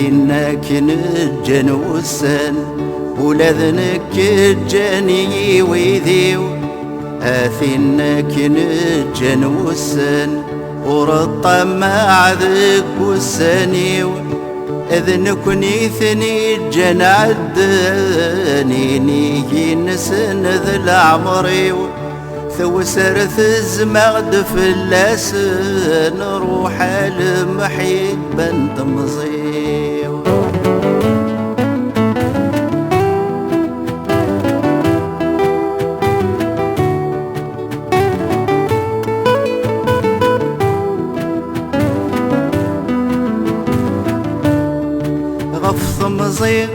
أذنك نجن والسن ولذنك جاني ويذيو أثنك نجن والسن ورطمع ذك والسنيو إذنك نيثني جن عدني نيجي نسن ذي العمري ثو سرث الزمغد في اللسن روح المحيط بنت مزيو غفص مزيو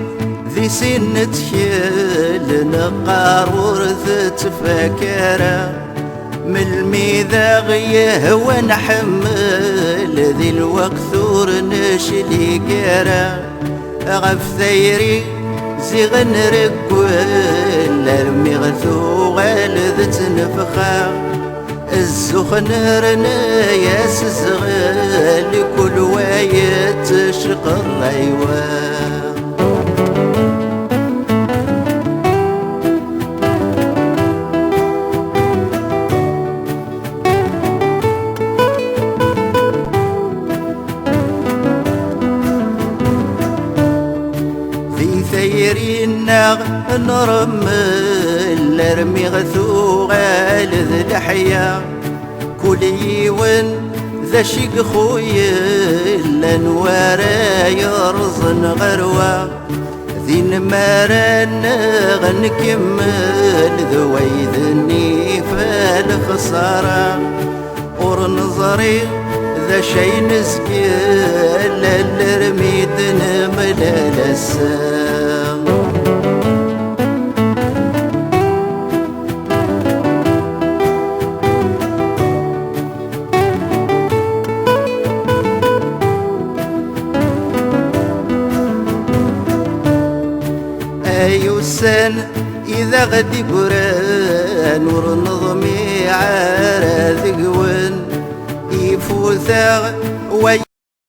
ذي سن تخيل نقار ورثت فكرة من الميذاغيه ونحمل ذي الوقت ثور نشلي كرة غف ثيري زيغن رقوال ارمي غثو غالذت نفخا الزخن رنا ياس زغال كل وايت شقر ايوان ثيرينا نرمل ارمي غثو غالذ الحياة كل يون ذا شيق خويا الانوار يرزن غروة ذين مارن غنكمل ذويذني فالخسارة ورنظري ذا شي نسكيل الرميد نمل السام أيو السن إذا غدي قران ورنظمي عارض قوان يفوثا